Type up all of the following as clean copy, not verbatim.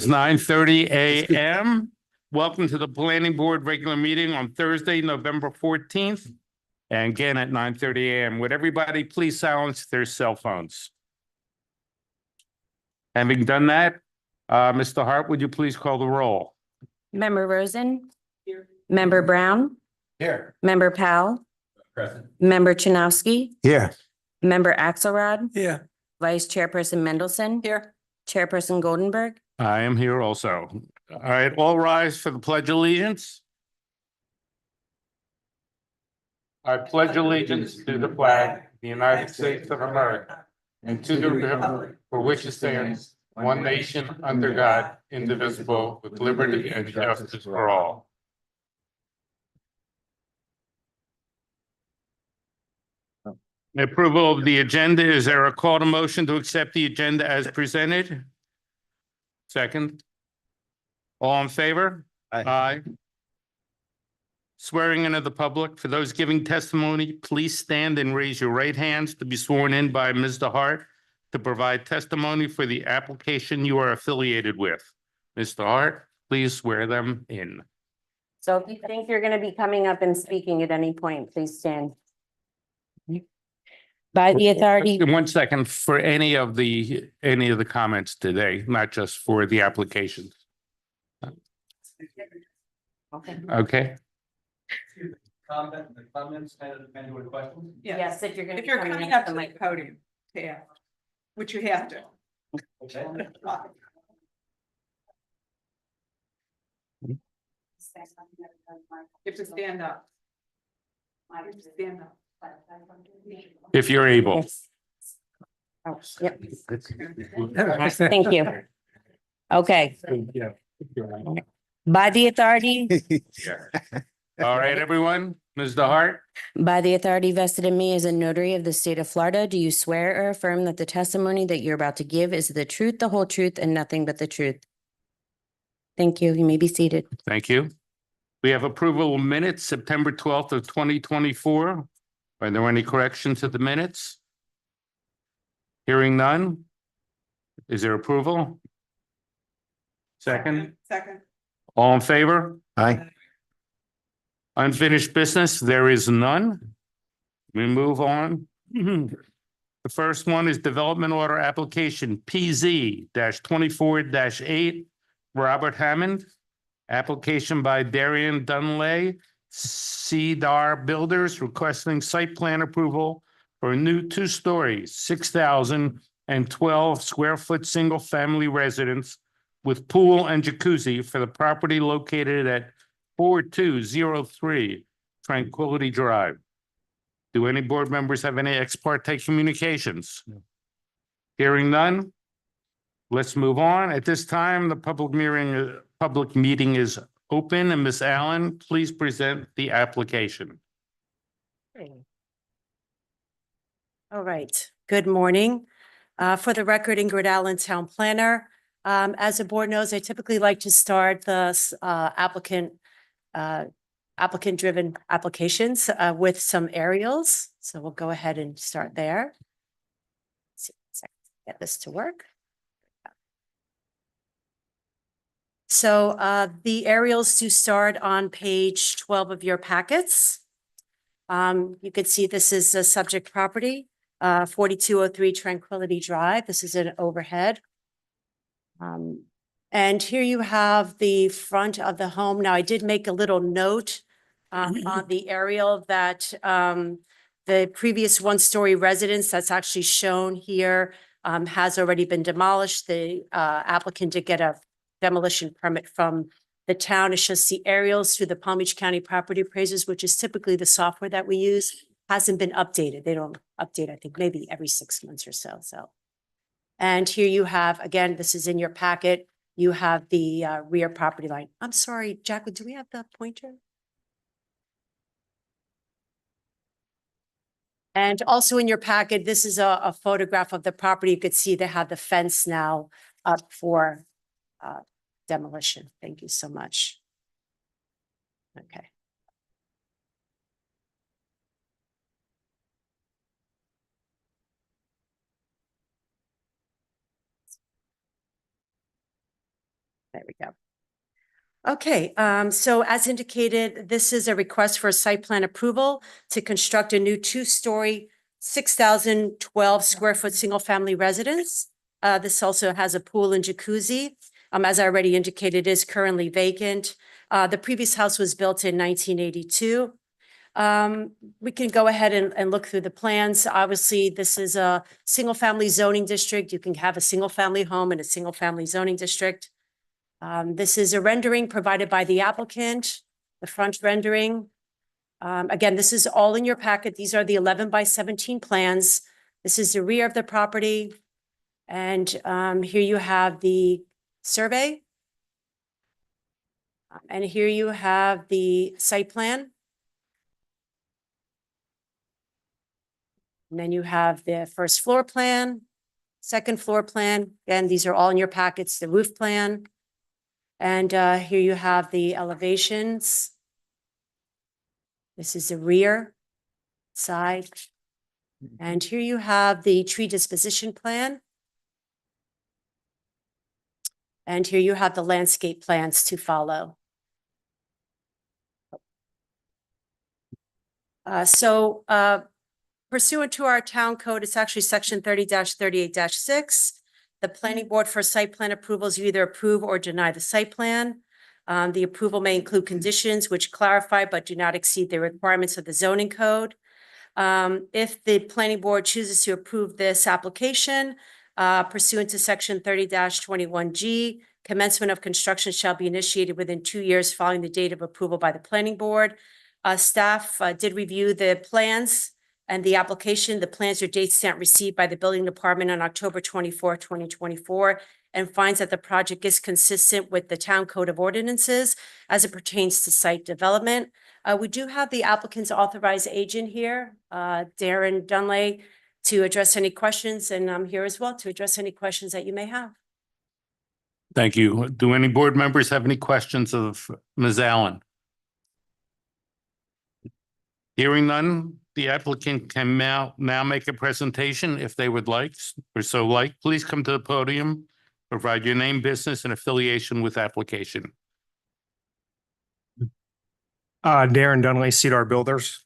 It's 9:30 a.m. Welcome to the Planning Board regular meeting on Thursday, November 14th. And again at 9:30 a.m. Would everybody please silence their cell phones? Having done that, Mr. Hart, would you please call the roll? Member Rosen. Here. Member Brown. Here. Member Powell. Present. Member Chanowski. Here. Member Axelrod. Here. Vice Chairperson Mendelson. Here. Chairperson Goldenberg. I am here also. All right, all rise for the Pledge of Allegiance. I pledge allegiance to the flag of the United States of America and to the republic for which it stands, one nation under God, indivisible, with liberty and justice for all. The approval of the agenda. Is there a call to motion to accept the agenda as presented? Second. All in favor? Aye. Swearing in of the public. For those giving testimony, please stand and raise your right hands to be sworn in by Ms. DeHart to provide testimony for the application you are affiliated with. Ms. DeHart, please swear them in. So if you think you're going to be coming up and speaking at any point, please stand. By the authority. One second, for any of the comments today, not just for the applications. Okay. Okay, The comments and with questions? Yes, if you're going to. If you're coming up to the podium, yeah, which you have to. Okay. You have to stand up. You have to stand up. if you're able. Yes. Oh, yep. Thank you. Okay. By the authority. All right, everyone, Ms. DeHart, By the authority vested in me as a notary of the state of Florida, do you swear or affirm that the testimony that you're about to give is the truth, the whole truth, and nothing but the truth? Thank you. You may be seated. thank you. We have approval of minutes, September 12th of 2024. Are there any corrections to the minutes? Hearing none. Is there approval? Second, Second. all in favor? Aye. Unfinished business, there is none. We move on. The first one is Development Order Application PZ 24-8, Robert Hammond. Application by Darian Dunlay, Cedar Builders, requesting site plan approval for a new two-story, 6,012 square foot single-family residence with pool and jacuzzi for the property located at 4203 Tranquility Drive. Do any board members have any ex parte communications? Hearing none. Let's move on. At this time, the public meeting is open, and Ms. Allen, please present the application. All right, good morning. For the record, Ingrid Allen, Town Planner. As the board knows, I typically like to start the applicant-driven applications with some aerials. So we'll go ahead and start there. Let's see, get this to work. So the aerials do start on page 12 of your packets. You can see this is a subject property, 4203 Tranquility Drive. This is an overhead. And here you have the front of the home. Now, I did make a little note on the aerial that the previous one-story residence that's actually shown here has already been demolished. The applicant did get a demolition permit from the town. It's just the aerials through the Palm Beach County Property Appraisers, which is typically the software that we use, hasn't been updated. They don't update, I think, maybe every 6 months or so. And here you have, again, this is in your packet. You have the rear property line. I'm sorry, Jacqueline, do we have the pointer? And also in your packet, this is a photograph of the property. You could see they have the fence now up for demolition. Thank you so much. Okay. There we go. Okay, so as indicated, this is a request for a site plan approval to construct a new two-story, 6,012 square foot single-family residence. This also has a pool and jacuzzi. As I already indicated, is currently vacant. The previous house was built in 1982. We can go ahead and look through the plans. Obviously, this is a single-family zoning district. You can have a single-family home in a single-family zoning district. This is a rendering provided by the applicant, the front rendering. Again, this is all in your packet. These are the 11 by 17 plans. This is the rear of the property. And here you have the survey. And here you have the site plan. And then you have the first floor plan, second floor plan. Again, these are all in your packets, the roof plan. And here you have the elevations. This is the rear side. And here you have the tree disposition plan. And here you have the landscape plans to follow. Pursuant to our town code, it's actually section 30-38-6. The planning board for site plan approvals, you either approve or deny the site plan. The approval may include conditions which clarify but do not exceed the requirements of the zoning code. If the planning board chooses to approve this application pursuant to section 30-21G, commencement of construction shall be initiated within 2 years following the date of approval by the planning board. Staff did review the plans and the application. The plans are date stamp received by the building department on October 24, 2024, and finds that the project is consistent with the town code of ordinances as it pertains to site development. We do have the applicant's authorized agent here, Darren Dunley, to address any questions, and I'm here as well to address any questions that you may have. Thank you. Do any board members have any questions of Ms. Allen? Hearing none, the applicant can now make a presentation if they would like or so like. Please come to the podium, provide your name, business, and affiliation with application. Darren Dunley, Cedar Builders.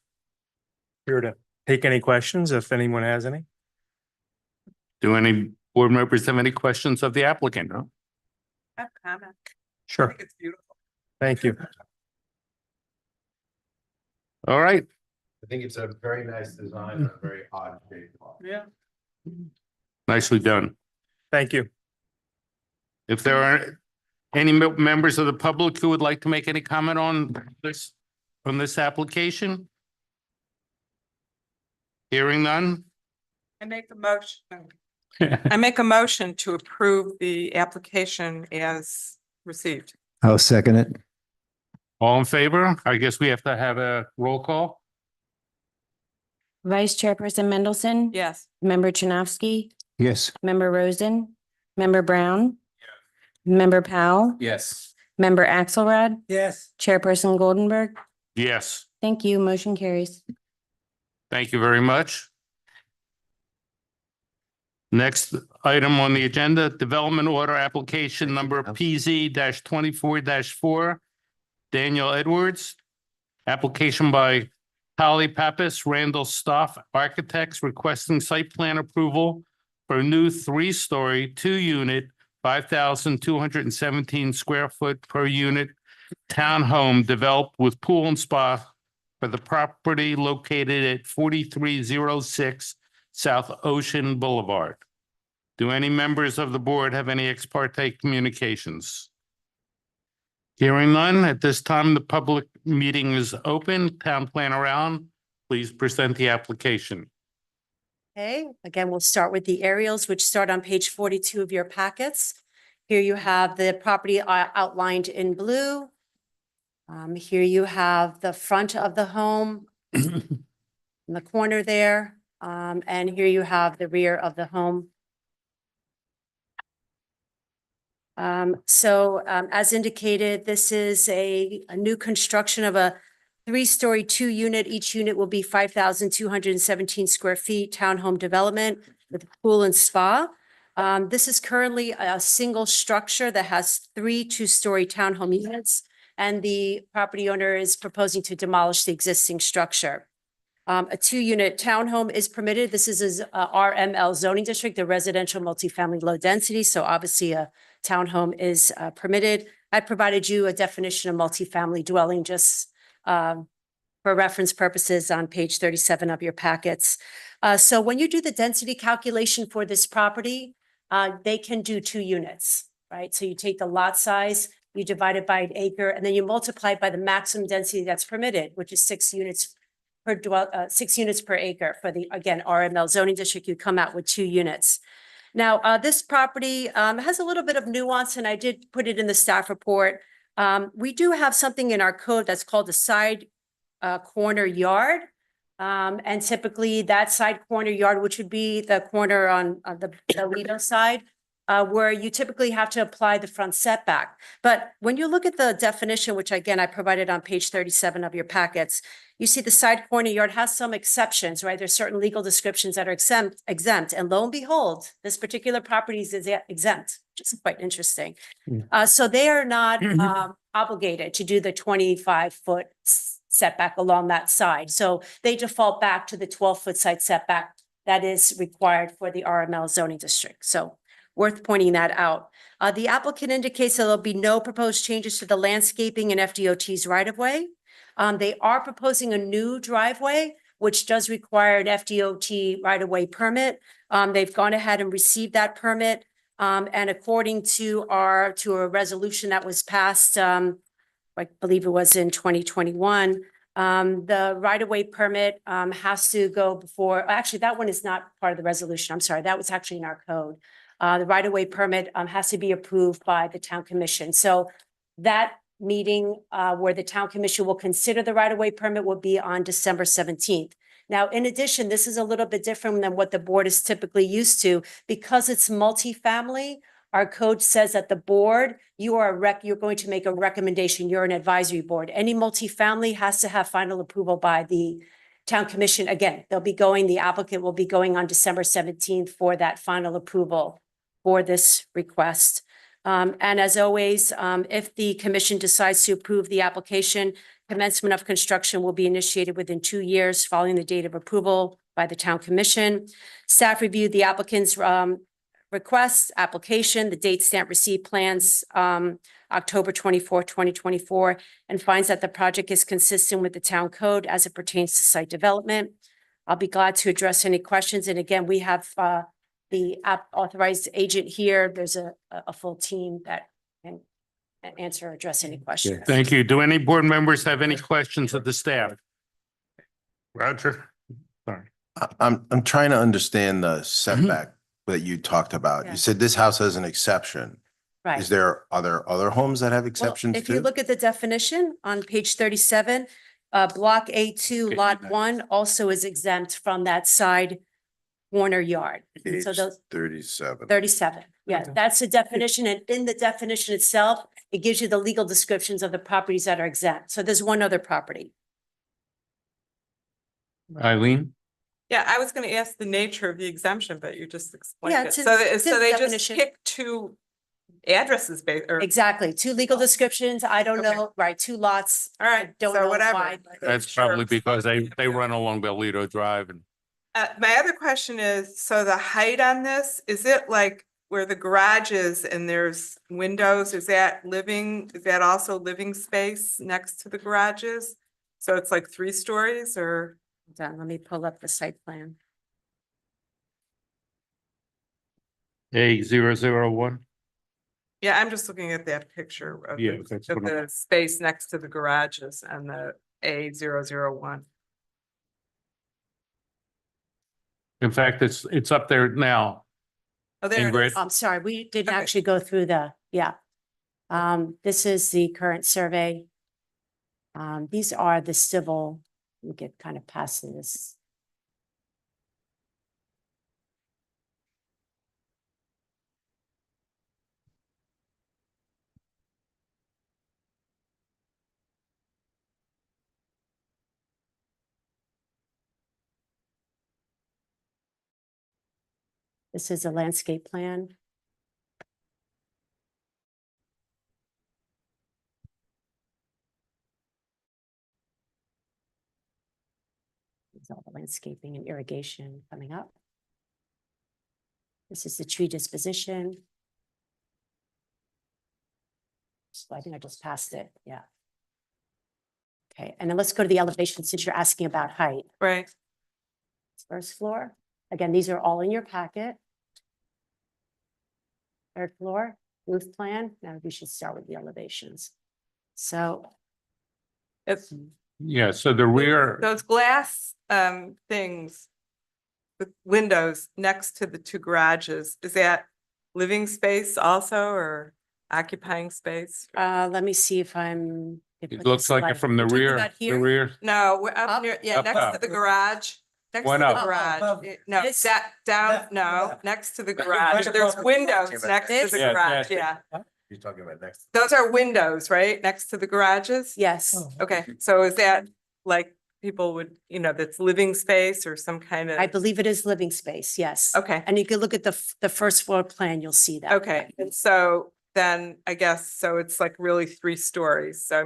Here to take any questions if anyone has any. Do any board members have any questions of the applicant? I have a comment. I Sure. think it's beautiful. Thank you. All right. I think it's a very nice design, and a very odd shape. Yeah. Nicely done. Thank you. If there are any members of the public who would like to make any comment on this, from this application? Hearing none? I make a motion. I make a motion to approve the application as received. I'll second it. All in favor? I guess we have to have a roll call. Vice Chairperson Mendelson? Yes. Member Chinovsky? Yes. Member Rosen? Member Brown? Member Powell? Yes. Member Axelrod? Yes. Chairperson Goldenberg? Yes, Thank you. Motion carries. thank you very much. Next item on the agenda, development order application number PZ 24-4. Daniel Edwards. Application by Holly Pappas, Randall Stoff Architects, requesting site plan approval for a new 3-story, 2-unit, 5,217 square foot per unit townhome developed with pool and spa for the property located at 4306 South Ocean Boulevard. Do any members of the board have any ex parte communications? Hearing none, at this time, the public meeting is open. Town planner Allen, please present the application. Okay, again, we'll start with the aerials, which start on page 42 of your packets. Here you have the property outlined in blue. Here you have the front of the home in the corner there. And here you have the rear of the home. As indicated, this is a new construction of a 3-story, 2-unit. Each unit will be 5,217 square feet, townhome development with a pool and spa. This is currently a single structure that has 3 two-story townhome units, and the property owner is proposing to demolish the existing structure. A 2-unit townhome is permitted. This is a RML zoning district, the residential multifamily low density. So obviously a townhome is permitted. I provided you a definition of multifamily dwelling just for reference purposes on page 37 of your packets. So when you do the density calculation for this property, they can do 2 units, right? So you take the lot size, you divide it by an acre, and then you multiply it by the maximum density that's permitted, which is 6 units per 6 units per acre for the, again, RML zoning district. You come out with 2 units. Now, this property has a little bit of nuance, and I did put it in the staff report. We do have something in our code that's called a side corner yard. And typically that side corner yard, which would be the corner on the Lido side, where you typically have to apply the front setback. But when you look at the definition, which again, I provided on page 37 of your packets, you see the side corner yard has some exceptions, right? There's certain legal descriptions that are exempt, and lo and behold, this particular property is exempt, which is quite interesting. So they are not obligated to do the 25-foot setback along that side. So they default back to the 12-foot side setback that is required for the RML zoning district. So worth pointing that out. The applicant indicates that there'll be no proposed changes to the landscaping and FDOT's right-of-way. They are proposing a new driveway, which does require an FDOT right-of-way permit. They've gone ahead and received that permit. And according to a resolution that was passed, I believe it was in 2021, the right-of-way permit has to go before, actually, that one is not part of the resolution. I'm sorry, that was actually in our code. The right-of-way permit has to be approved by the town commission. So that meeting where the town commission will consider the right-of-way permit will be on December 17th. Now, in addition, this is a little bit different than what the board is typically used to. Because it's multifamily, our code says that the board, you're going to make a recommendation. You're an advisory board. Any multifamily has to have final approval by the town commission. Again, the applicant will be going on December 17th for that final approval for this request. And as always, if the commission decides to approve the application, commencement of construction will be initiated within 2 years following the date of approval by the town commission. Staff reviewed the applicant's request, application, the date stamp receipt plans, October 24, 2024, and finds that the project is consistent with the town code as it pertains to site development. I'll be glad to address any questions. And again, we have the authorized agent here. There's a full team that can answer or address any questions. Thank you. Do any board members have any questions of the staff? Roger? Sorry. I'm trying to understand the setback that you talked about. Yeah. You said this house has an exception. Right. Are there other homes that have Well, exceptions if you too? look at the definition on page 37, block A2, Okay, lot nice. 1 also is exempt from that side corner yard. So Page those 37. 37, yeah, that's the definition. And in the definition itself, it gives you the legal descriptions of the properties that are exempt. So there's one other property. Eileen? Yeah, I was gonna ask the nature of the exemption, but you just Yeah, explained it. it's in- So it's in so the they just definition. pick 2 addresses or, Exactly, 2 legal descriptions. I don't Okay. know, right, 2 lots. all right, I don't so know whatever. why, but- That's Sure. probably because they run along Bellito Drive and My other question is, so the height on this, is it like where the garage is and there's windows, is that also living space next to the garages? So it's like 3 stories or? Hold on, let me pull up the site plan. A001. Yeah, I'm just looking at that picture of Yeah, that's what I'm- the space next to the garages and the A001. In fact, it's up there now. Oh, there it Ingrid? is. I'm sorry, we didn't Okay. actually go through yeah. This is the current survey. These are the civil, we get kind of past this. This is a landscape plan. There's all the landscaping and irrigation coming up. This is the tree disposition. So I think I just passed it, yeah. Okay, and then let's go to the elevation since you're asking about height. Right. First floor, again, these are all in your packet. Third floor, roof plan, now we should start with the elevations. So, It's Yeah, so the rear, those glass things with windows next to the two garages, is that living space also or occupying space? let me see if I'm. it looks like it from the Talking rear, about the here? rear. No, we're up Up? near, yeah, Up, next to up. the garage. Next to One the up. garage. No, This- that down, no, next to the garage. There's windows next to This? the Yeah, garage, yeah. yeah. You're talking about next. Those are windows, right? Next to the garages? Yes, Okay, so is that like people would, that's living space or some kind of? I believe it is living space, yes. Okay, And you can look at the first floor plan, you'll see that. okay. And so then I guess, so it's like really 3 stories. So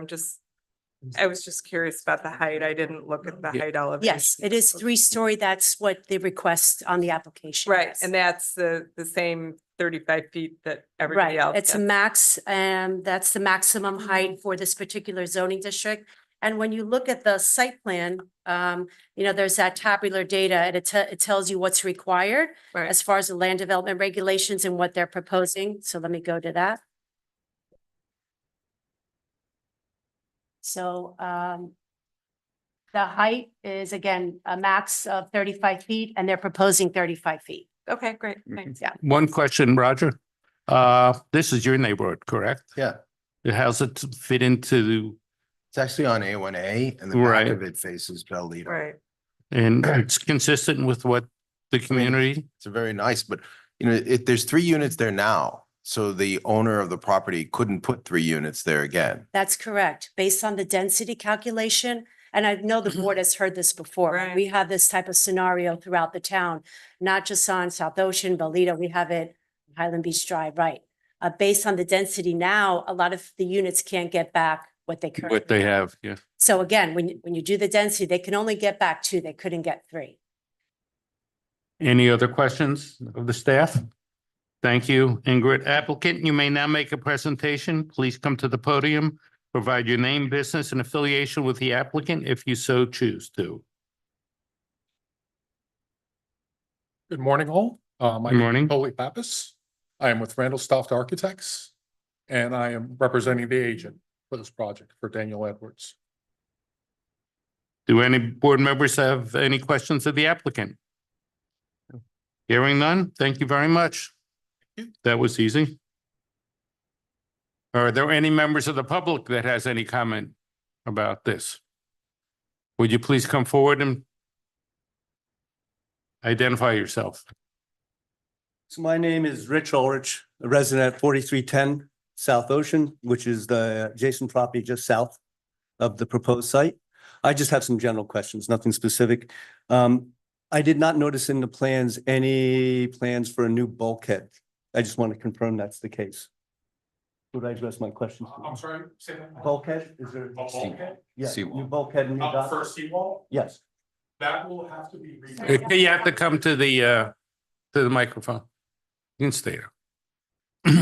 I was just curious about the height. I didn't look at the Yeah. height elevation. Yes, it is 3-story. That's what the request on the application. Right, is. and that's the same 35 feet that everybody Right, else it's a gets. max, that's the maximum height for this particular zoning district. And when you look at the site plan, there's that tabular data and it tells you what's required Right, as far as the land development regulations and what they're proposing. So let me go to that. So, the height is again, a max of 35 feet and they're proposing 35 feet. okay, great, thanks. Yeah. One question, Roger. This is your neighborhood, correct? Yeah, How's it fit into, it's actually on A1A and the back Right. of it faces Bell Lido. Right, and it's consistent with what the community? It's very nice, but there's 3 units there now. So the owner of the property couldn't put 3 units there again. That's correct. Based on the density calculation, and I know the board has heard this before. Right. We have this type of scenario throughout the town, not just on South Ocean, Valito, we have it Highland Beach Drive, right? Based on the density now, a lot of the units can't get back what they currently. What they have, yeah. So again, when you do the density, they can only get back 2, they couldn't get 3. Any other questions of the staff? Thank you, Ingrid. Applicant, you may now make a presentation. Please come to the podium. Provide your name, business, and affiliation with the applicant if you so choose to. Good morning, all. My Good name morning. is Coley Pappas. I am with Randall Stoft Architects, and I am representing the agent for this project for Daniel Edwards. Do any board members have any questions of the applicant? Hearing none, thank you very much. That was easy. Are there any members of the public that has any comment about this? Would you please come forward and identify yourself? So my name is Rich Ulrich, a resident at 4310 South Ocean, which is the adjacent property just south of the proposed site. I just have some general questions, nothing specific. I did not notice in the plans any plans for a new bulkhead. I just want to confirm that's the case. Would I address my questions? sorry, say that. Bulkhead, is there? Bulkhead? Yeah, Seawall. new bulkhead in your dock? seawall, Yes. that will have to be redone. You have to come to the microphone. You can stay there.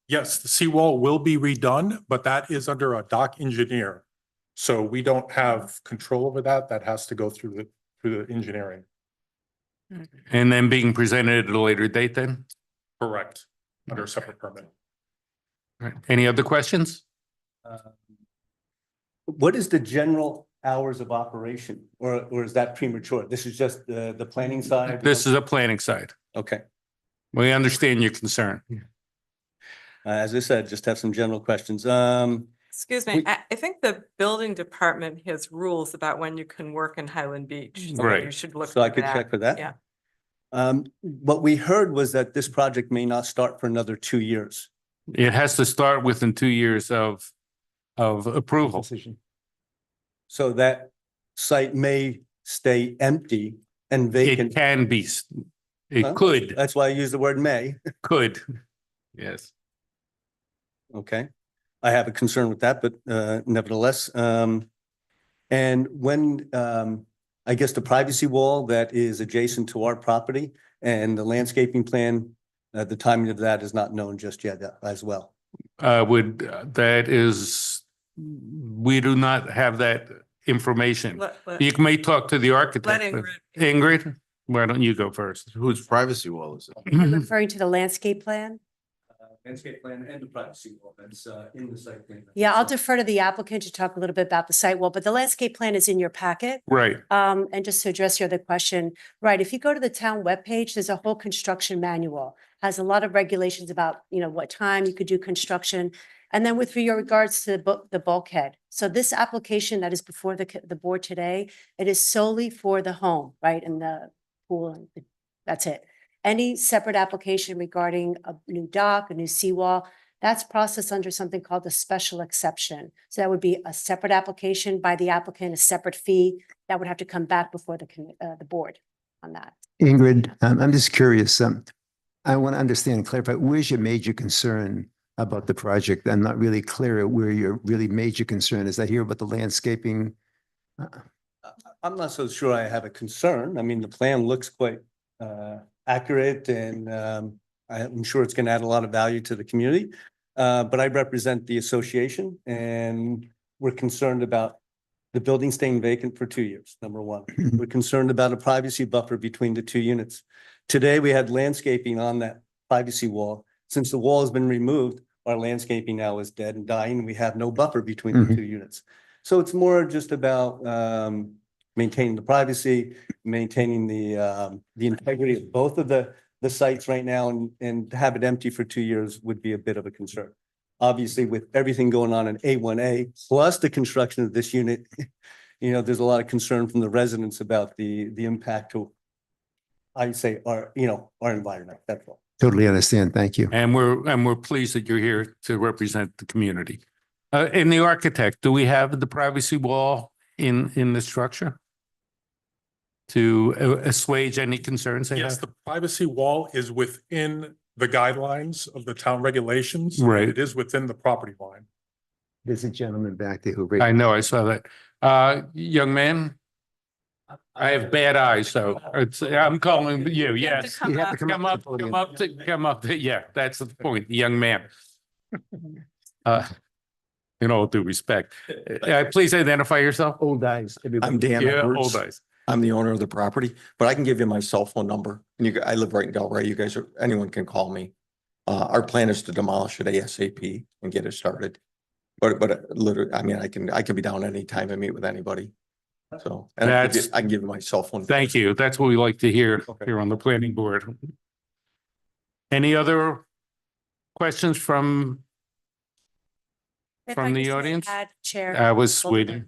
Yes, the seawall will be redone, but that is under a dock engineer. So we don't have control over that. That has to go through the engineering. And then being presented at a later date then? Correct. Under a separate permit. All right. Any other questions? What is the general hours of operation or is that premature? This is just the planning side? This is a planning side. Okay. We understand your concern. As I said, just have some general questions. excuse me, We- I think the building department has rules about when you can work in Highland Beach. so Right. You should look. So I for could check for that? Yeah, What we heard was that this project may not start for another 2 years. It has to start within 2 years of approval. So that site may stay empty and It vacant. can be, It Well, could, That's why I use the word may. could. Yes. Okay. I have a concern with that, but nevertheless, and when, I guess the privacy wall that is adjacent to our property and the landscaping plan, the timing of that is not known just yet as well. That is, we do not have that information. You may talk to the architect. Let but- Ingrid. Ingrid, why don't you go first? Whose privacy wall is it? You're referring to the landscape plan? Landscape plan and the privacy wall that's in the site plan. Yeah, I'll defer to the applicant to talk a little bit about the site wall, but the landscape plan is in your packet. Right, And just to address your other question, right, if you go to the town webpage, there's a whole construction manual. Has a lot of regulations about, what time you could do construction. And then with regards to the bulkhead. So this application that is before the board today, it is solely for the home, right, and the pool, and that's it. Any separate application regarding a new dock, a new seawall, that's processed under something called a special exception. So that would be a separate application by the applicant, a separate fee that would have to come back before the board on that. Ingrid, I'm just curious. I want to understand and clarify, where's your major concern about the project? I'm not really clear where your really major concern is. I hear about the landscaping. I'm not so sure I have a concern. I mean, the plan looks quite accurate and I'm sure it's going to add a lot of value to the community. But I represent the association and we're concerned about the building staying vacant for 2 years, number one. We're concerned about a privacy buffer between the two units. Today, we had landscaping on that privacy wall. Since the wall has been removed, our landscaping now is dead and dying. We have no buffer between the two units. So it's more just about maintaining the privacy, maintaining the integrity of both of the sites right now, and to have it empty for 2 years would be a bit of a concern. Obviously, with everything going on in A1A, plus the construction of this unit, there's a lot of concern from the residents about the impact to, I'd say, our environment. That's all. Totally understand. Thank you. and we're pleased that you're here to represent the community. And the architect, do we have the privacy wall in the structure? To assuage any concerns they Yes, have? the privacy wall is within the guidelines of the town regulations. Right. It is within the property line. There's a gentleman back there who. I know, I saw that. Young man? I have bad eyes, so I'm calling you, yes. You have to Come up, to the come up, yeah, that's the point, young man. In all due respect, please identify yourself. Old eyes. I'm Dan Yeah, Edwards. old eyes. I'm the owner of the property, but I can give you my cell phone number. And I live right in Delray. You guys anyone can call me. Our plan is to demolish it ASAP and get it started. But literally, I mean, I can be down anytime and meet with anybody. So, and I can give you my cell phone. Thank you. That's what we like to hear Okay. here on the planning board. Any other questions from If From I the just may audience? add, Chair. I was waiting.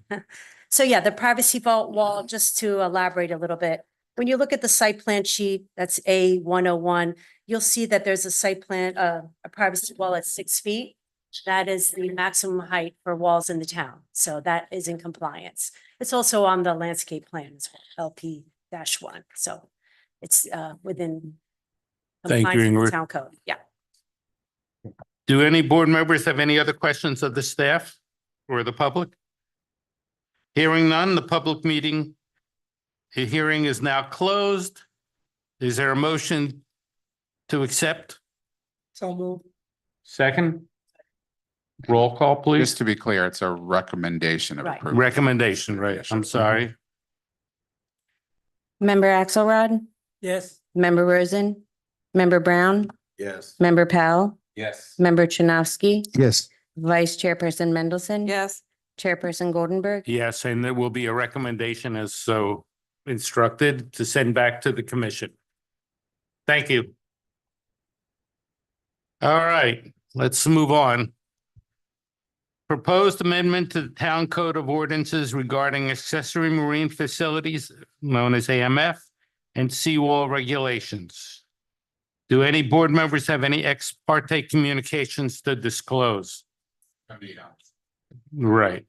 So yeah, the privacy vault wall, just to elaborate a little bit. When you look at the site plan sheet, that's A101, you'll see that there's a site plan, a privacy wall at 6 feet. That is the maximum height for walls in the town. So that is in compliance. It's also on the landscape plan as well, LP-1. So it's within Thank you, compliance with Ingrid. the town code. Yeah. Do any board members have any other questions of the staff or the public? Hearing none, the public meeting, the hearing is now closed. Is there a motion to accept? So move. Second? Roll call, Just please. to be clear, it's a recommendation of Right. approval. Recommendation, right? I'm sorry. Member Axelrod, Yes. Member Rosen, Member Brown, Yes. Member Powell, Yes. Member Chinovsky, Yes. Vice Chairperson Mendelson. Yes. Chairperson Goldenberg. Yes, and there will be a recommendation as so instructed to send back to the commission. Thank you. All right, let's move on. Proposed amendment to the Town Code of Ordinances regarding accessory marine facilities known as AMF and seawall regulations. Do any board members have any ex parte communications to disclose? Right.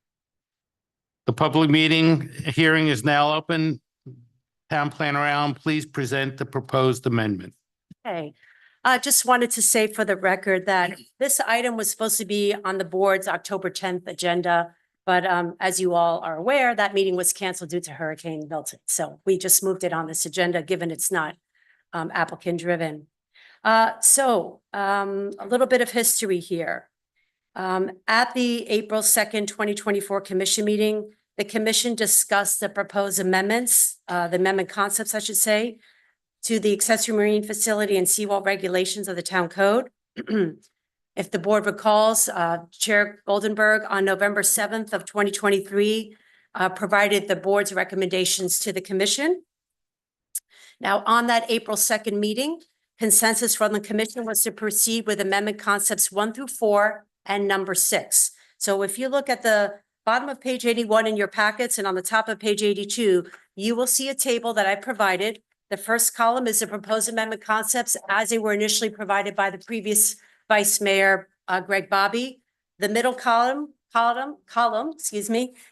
The public meeting hearing is now open. Town Planner Allen, please present the proposed amendment. Okay, I just wanted to say for the record that this item was supposed to be on the board's October 10th agenda. But as you all are aware, that meeting was canceled due to Hurricane Milton. So we just moved it on this agenda, given it's not applicant driven. A little bit of history here. At the April 2nd, 2024 commission meeting, the commission discussed the proposed amendments, the amendment concepts, I should say, to the accessory marine facility and seawall regulations of the town code. If the board recalls, Chair Goldenberg on November 7th of 2023 provided the board's recommendations to the commission. Now, on that April 2nd meeting, consensus from the commission was to proceed with amendment concepts 1 through 4 and number 6. So if you look at the bottom of page 81 in your packets and on the top of page 82, you will see a table that I provided. The first column is the proposed amendment concepts as they were initially provided by the previous Vice Mayor Greg Bobby. The middle column,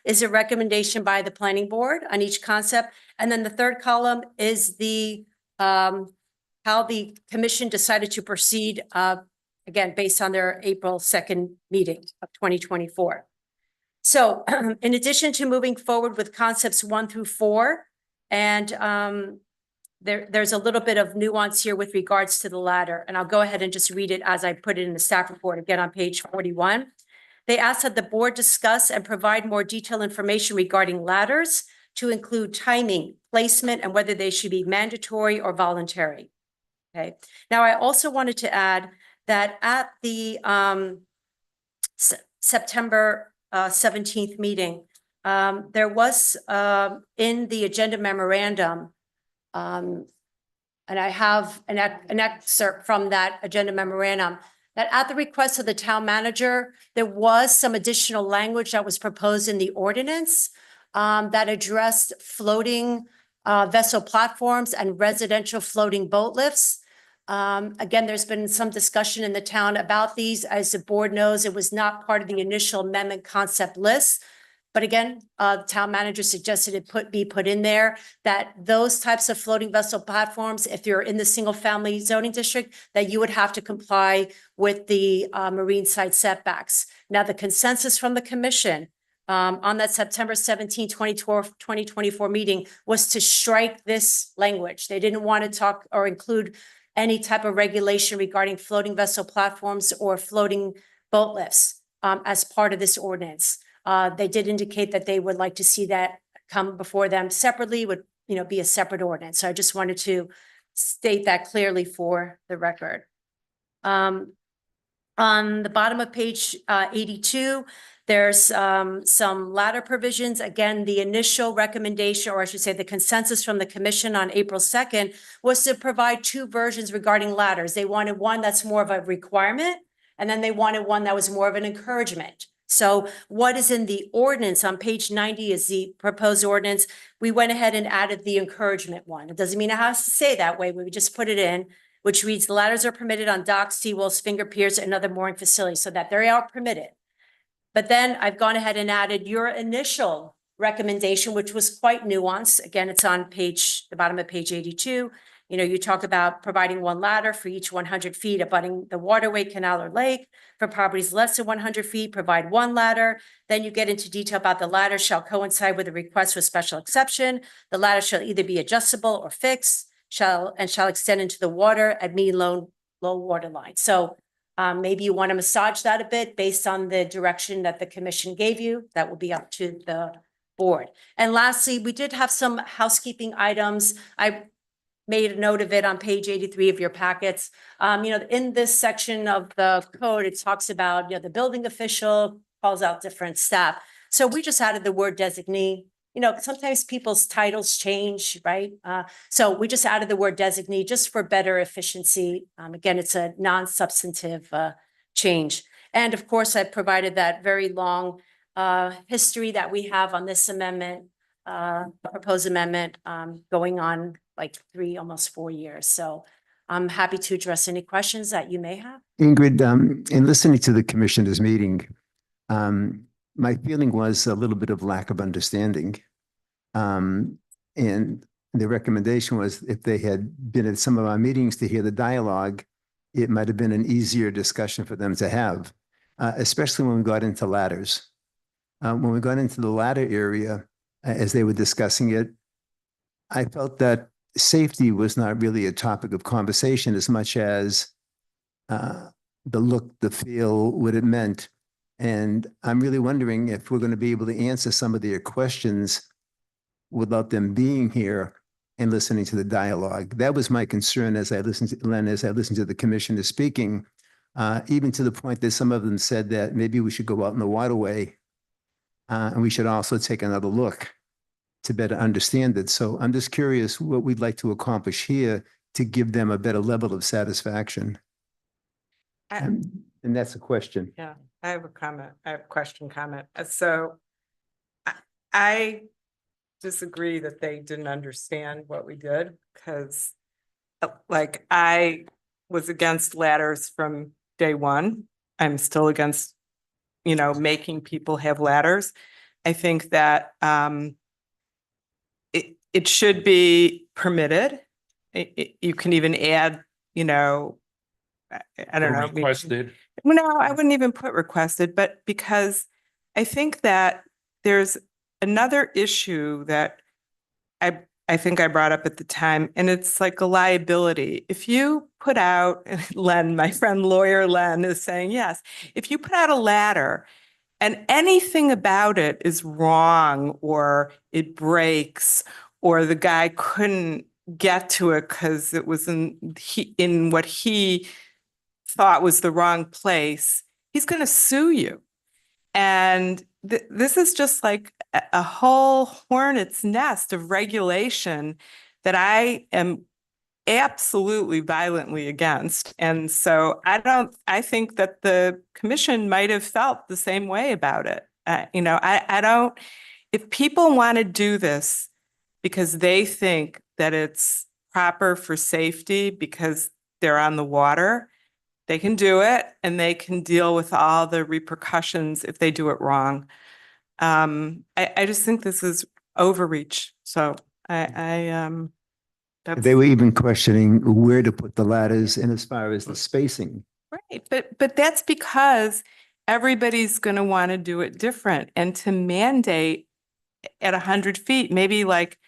is a recommendation by the planning board on each concept. And then the third column is the how the commission decided to proceed, again, based on their April 2nd meeting of 2024. So in addition to moving forward with concepts 1 through 4, and there's a little bit of nuance here with regards to the ladder, and I'll go ahead and just read it as I put it in the staff report again on page 41. They asked that the board discuss and provide more detailed information regarding ladders to include timing, placement, and whether they should be mandatory or voluntary. Okay. Now, I also wanted to add that at the September 17th meeting, there was in the agenda memorandum, and I have an excerpt from that agenda memorandum, that at the request of the town manager, there was some additional language that was proposed in the ordinance that addressed floating vessel platforms and residential floating boat lifts. Again, there's been some discussion in the town about these. As the board knows, it was not part of the initial amendment concept list. But again, the town manager suggested it be put in there that those types of floating vessel platforms, if you're in the single family zoning district, that you would have to comply with the marine site setbacks. Now, the consensus from the commission on that September 17, 2024 meeting was to strike this language. They didn't want to talk or include any type of regulation regarding floating vessel platforms or floating boat lifts as part of this ordinance. They did indicate that they would like to see that come before them separately, would be a separate ordinance. So I just wanted to state that clearly for the record. On the bottom of page 82, there's some ladder provisions. Again, the initial recommendation, or I should say the consensus from the commission on April 2nd was to provide 2 versions regarding ladders. They wanted one that's more of a requirement, and then they wanted one that was more of an encouragement. So what is in the ordinance on page 90 is the proposed ordinance. We went ahead and added the encouragement one. It doesn't mean it has to say that way. We just put it in, which reads the ladders are permitted on docks, seawalls, finger piers, and other mooring facilities, so that they are permitted. But then I've gone ahead and added your initial recommendation, which was quite nuanced. Again, it's on the bottom of page 82. You talk about providing 1 ladder for each 100 feet abutting the waterway, canal, or lake. For properties less than 100 feet, provide 1 ladder. Then you get into detail about the ladder shall coincide with a request for special exception. The ladder shall either be adjustable or fixed, shall extend into the water at mean low water line. So maybe you want to massage that a bit based on the direction that the commission gave you. That will be up to the board. And lastly, we did have some housekeeping items. I made a note of it on page 83 of your packets. In this section of the code, it talks about, the building official calls out different staff. So we just added the word designee. Sometimes people's titles change, right? So we just added the word designee just for better efficiency. Again, it's a non-substantive change. And of course, I provided that very long history that we have on this amendment, proposed amendment, going on like 3, almost 4 years. So I'm happy to address any questions that you may have. Ingrid, in listening to the commissioners meeting, my feeling was a little bit of lack of understanding. And the recommendation was if they had been at some of our meetings to hear the dialogue, it might have been an easier discussion for them to have, especially when we got into ladders. When we got into the ladder area, as they were discussing it, I felt that safety was not really a topic of conversation as much as the look, the feel, what it meant. And I'm really wondering if we're going to be able to answer some of their questions without them being here and listening to the dialogue. That was my concern as I listened to Len, as I listened to the commissioner speaking, even to the point that some of them said that maybe we should go out in the waterway and we should also take another look to better understand it. So I'm just curious what we'd like to accomplish here to give them a better level of satisfaction. And that's a question. Yeah, I have a comment. I have a question comment. So I disagree that they didn't understand what we did because like I was against ladders from day one. I'm still against, you know, making people have ladders. I think that it should be permitted. You can even add, you know, I don't know. Requested. No, I wouldn't even put requested, but because I think that there's another issue that I think I brought up at the time, and it's like a liability. If you put out, Len, my friend lawyer Len is saying, yes, if you put out a ladder and anything about it is wrong or it breaks or the guy couldn't get to it because it was in what he thought was the wrong place, he's going to sue you. And this is just like a whole hornet's nest of regulation that I am absolutely violently against. And so I think that the commission might have felt the same way about it. You know, I don't, if people want to do this because they think that it's proper for safety because they're on the water, they can do it and they can deal with all the repercussions if they do it wrong. I just think this is overreach. So that's. They were even questioning where to put the ladders and as far as the spacing. Right, but that's because everybody's going to want to do it different, and to mandate at 100 feet, maybe like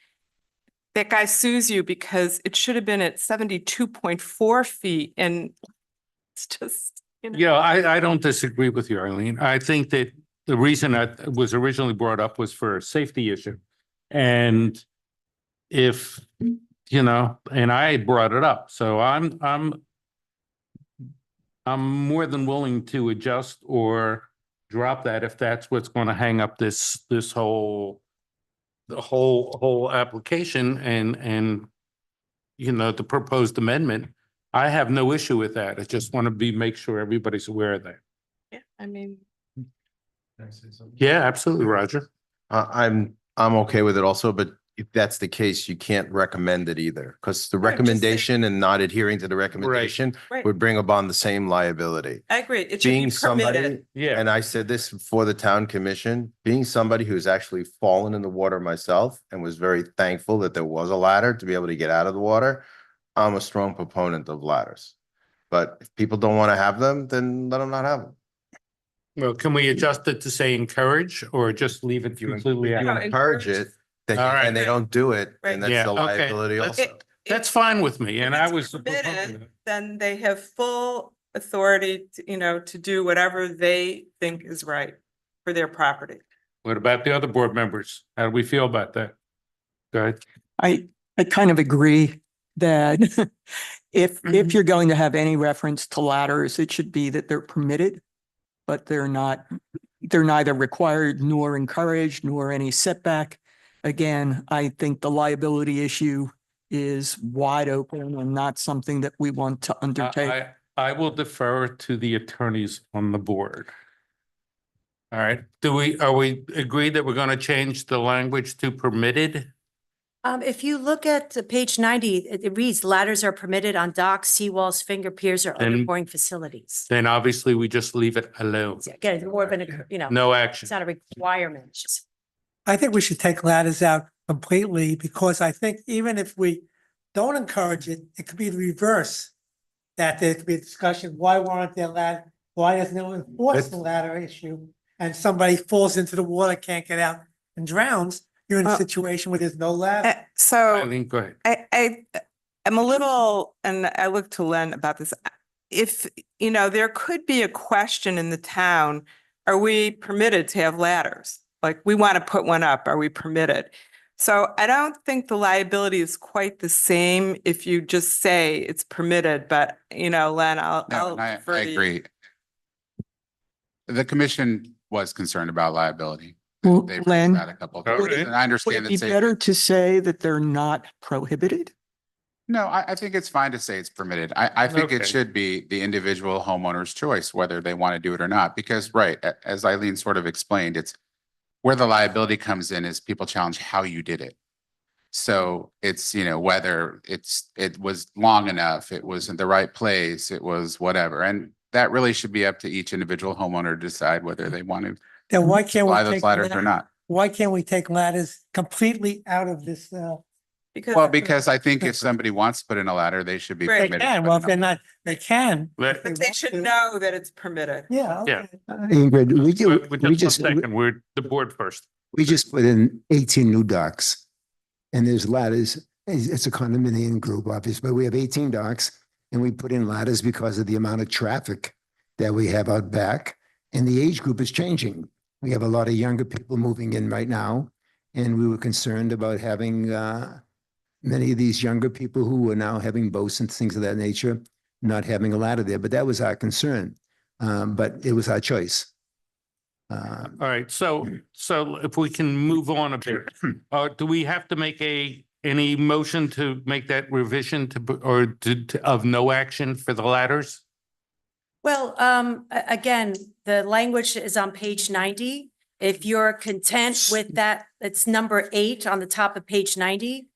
that guy sues you because it should have been at 72.4 feet, and it's just, you know. Yeah, I don't disagree with you, Arlene. I think that the reason that was originally brought up was for a safety issue. And if, you know, and I brought it up, so I'm more than willing to adjust or drop that if that's what's going to hang up this whole application and you know, the proposed amendment. I have no issue with that. I just want to make sure everybody's aware of that. Yeah, I mean. Yeah, absolutely, Roger. I'm okay with it also, but if that's the case, you can't recommend it either, because the Right, just say- recommendation and not adhering to the recommendation Right. would bring upon the same liability. I agree. It should be Being somebody, permitted. Yeah. and I said this before the town commission, being somebody who's actually fallen in the water myself and was very thankful that there was a ladder to be able to get out of the water, I'm a strong proponent of ladders. But if people don't want to have them, then let them not have them. Well, can we adjust it to say encourage or just leave it If you completely if you out? encourage it, then, All right. and they don't do it, Right. then that's Yeah, the okay. liability Let's- also. That's fine with me, and If I it's was. permitted, then they have full authority, to, you know, to do whatever they think is right for their property. What about the other board members? How do we feel about that? Go ahead. I kind of agree that if you're going to have any reference to ladders, it should be that they're permitted, but they're neither required nor encouraged nor any setback. Again, I think the liability issue is wide open and not something that we want to undertake. I will defer to the attorneys on the board. All right, are we agreed that we're going to change the language to permitted? If you look at page 90, it reads ladders are permitted on docks, seawalls, finger piers, or other Then- mooring facilities. Then obviously we just leave it alone. Again, it's more of an, you know, No it's action. not a requirement. It's just I think we should take ladders out completely because I think even if we don't encourage it, it could be the reverse. That there could be a discussion, why weren't there ladder, why doesn't it enforce the ladder issue? And somebody falls into the water, can't get out and drowns, you're in a situation where there's no ladder. So Eileen, go ahead. I'm a little, and I look to Len about this. If, you know, there could be a question in the town, are we permitted to have ladders? Like, we want to put one up, are we permitted? So I don't think the liability is quite the same if you just say it's permitted, but, you know, Len, No, I'll and I defer to you. agree. The commission was concerned about liability. Well, They raised Len, that a couple of All times, right. and I would understand it be that. better to say that they're not prohibited? No, I think it's fine to say it's permitted. I think Okay. it should be the individual homeowner's choice, whether they want to do it or not, because, right, as Eileen sort of explained, it's where the liability comes in is people challenge how you did it. So it's, you know, whether it was long enough, it was in the right place, it was whatever. And that really should be up to each individual homeowner to decide whether they want to Then why can't we buy those take ladders or not. Why can't we take ladders completely out of this? Well, because I think if somebody wants to put in a ladder, they should be Right. They permitted. can, to well, put if in they're a- not, they can. Let- But they should know that it's permitted. Yeah. Yeah. okay. Ingrid, Just one second, we're the board first. we just put in 18 new docks. And there's ladders. It's a condominium group, obviously, but we have 18 docks and we put in ladders because of the amount of traffic that we have out back. And the age group is changing. We have a lot of younger people moving in right now. And we were concerned about having many of these younger people who are now having boats and things of that nature, not having a ladder there. But that was our concern. But it was our choice. All right, so if we can move on a bit, do we have to make any motion to make that revision of no action for the ladders? Well, again, the language is on page 90. If you're content with that, it's number 8 on the top of page 90.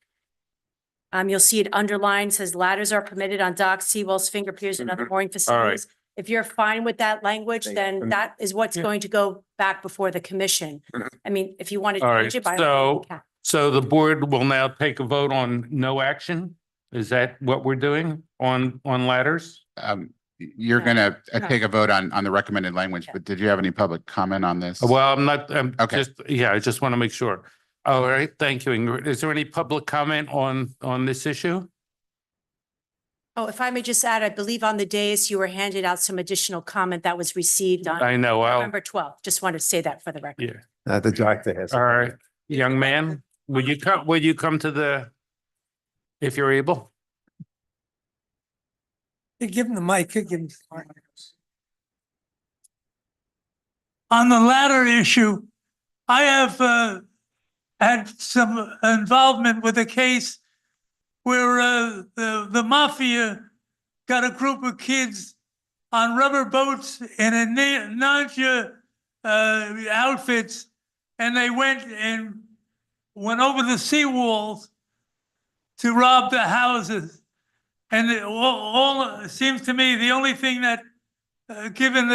You'll see it underlined, says ladders are permitted on docks, seawalls, finger piers, and other mooring facilities. If you're fine with that language, then that is what's going to go back before the commission. I mean, if you want to All change right, it by. all means, you can. so the board will now take a vote on no action? Is that what we're doing on ladders? You're No. gonna No. take a vote on the recommended language, but did you have any public comment on this? Well, I'm Okay. I just want to make sure. All right, thank you, Ingrid. Is there any public comment on this issue? Oh, if I may just add, I believe on the dais you were handed out some additional comment that was received on I know, November 12th. Just wanted to say that for the record. yeah. The doctor has. All right, young man, would you come to the, if you're able? You give them the mic, you give them. On the latter issue, I have had some involvement with a case where the mafia got a group of kids on rubber boats in a nausea outfits, and they went over the seawalls to rob the houses. And it seems to me the only thing that, given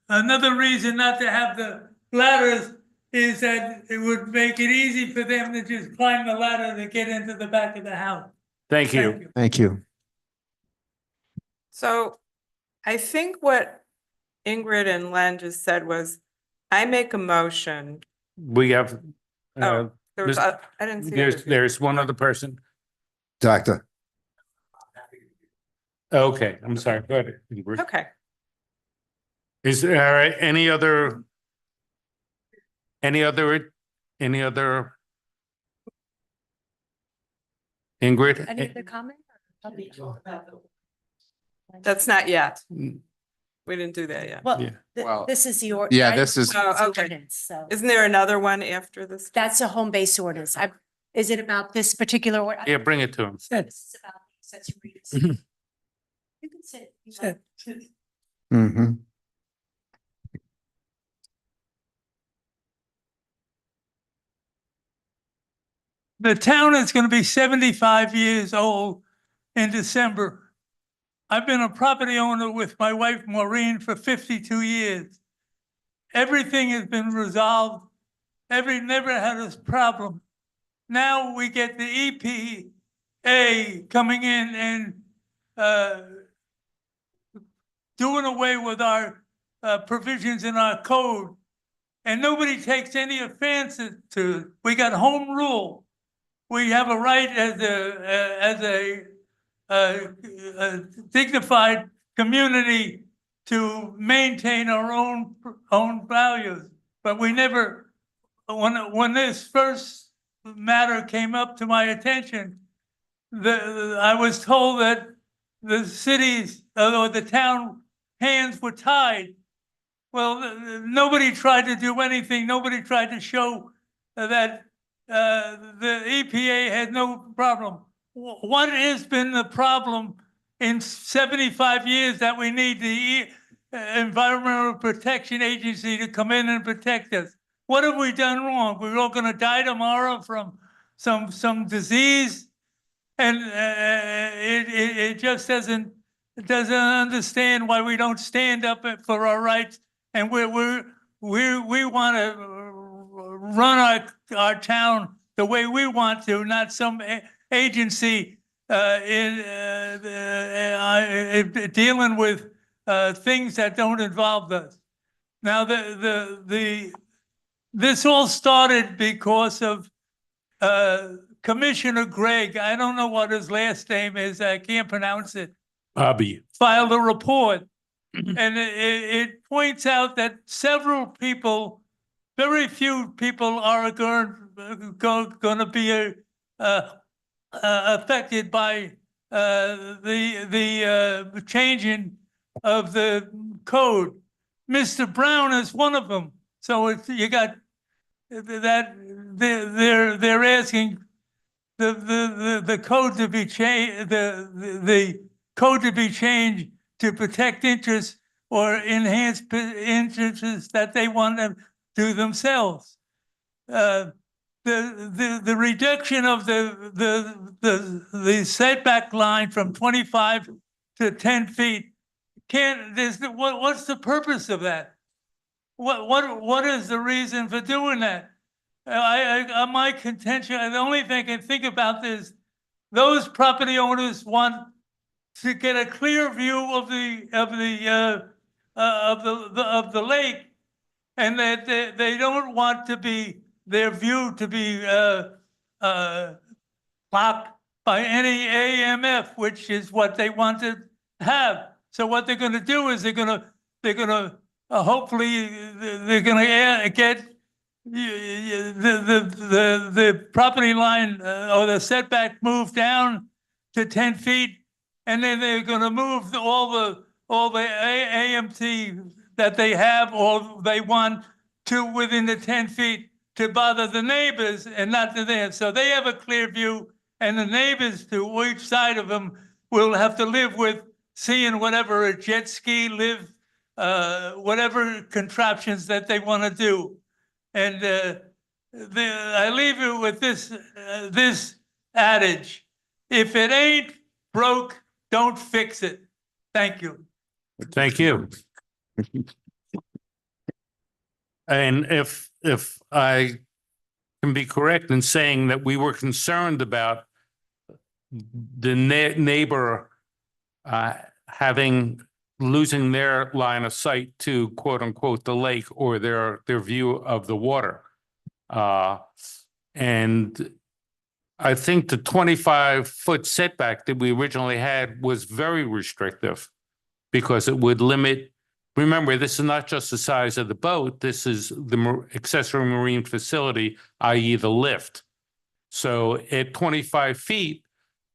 another reason not to have the ladders is that it would make it easy for them to just climb the ladder to get into the back of the house. Thank you. Thank you. So I think what Ingrid and Len just said was, I make a motion. We have, Oh, there was, Miss- I didn't see. others. there's one other person. Doctor. Okay, I'm sorry. Go ahead. Ingrid. Okay. Is there, all right, any other? Ingrid? Any other comment? That's not yet. Mm. We didn't do that yet. Well, Yeah. Well, this is the. yeah, I- this is- Oh, it's the okay. ordinance, So Isn't there another one after this? that's a home-based ordinance. Is it about this particular? Yeah, bring it to him. This is about accessory use. Mhm. You can sit. if you like. Mm-hmm. The town is going to be 75 years old in December. I've been a property owner with my wife Maureen for 52 years. everything has been resolved. Never had this problem. Now we get the EPA coming in and doing away with our provisions in our code. And nobody takes any offense to it. We got home rule. We have a right as a dignified community to maintain our own values. But we never, when this first matter came up to my attention, I was told that the city's or the town hands were tied. Well, nobody tried to do anything. Nobody tried to show that the EPA had no problem. What has been the problem in 75 years that we need the Environmental Protection Agency to come in and protect us? What have we done wrong? We're all going to die tomorrow from some disease, and it just doesn't understand why we don't stand up for our rights. And we want to run our town the way we want to, not some agency dealing with things that don't involve us. Now, this all started because of Commissioner Gregg. I don't know what his last name is. I can't pronounce it. Bobby. Filed a report. And it points out that several people, very few people are going to be affected by the changing of the code. Mr. Brown is one of them. So you got that they're asking the code to be changed, the code to be changed to protect interests or enhance interests that they want to do themselves. The reduction of the setback line from 25 to 10 feet what's the purpose of that? What is the reason for doing that? My contention, the only thing I can think about is those property owners want to get a clear view of the lake, and that they don't want to be their view to be blocked by any AMF, which is what they want to have. So what they're going to do is they're going to hopefully they're going to get the property line or the setback moved down to 10 feet. And then they're going to move all the AMT that they have or they want to within the 10 feet to bother the neighbors and not to them. So they have a clear view, and the neighbors to each side of them will have to live with seeing whatever a jet ski whatever contraptions that they want to do. And I leave you with this adage: if it ain't broke, don't fix it. Thank you. Thank you. And if I can be correct in saying that we were concerned about the neighbor losing their line of sight to quote unquote the lake or their view of the water. And I think the 25-foot setback that we originally had was very restrictive because it would limit. Remember, this is not just the size of the boat. This is the accessory marine facility, i.e. the lift. So at 25 feet,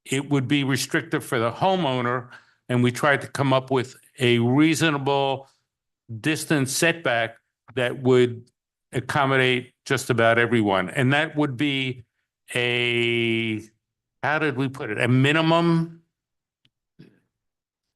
it would be restrictive for the homeowner. And we tried to come up with a reasonable distance setback that would accommodate just about everyone. And that would be how did we put it? A minimum?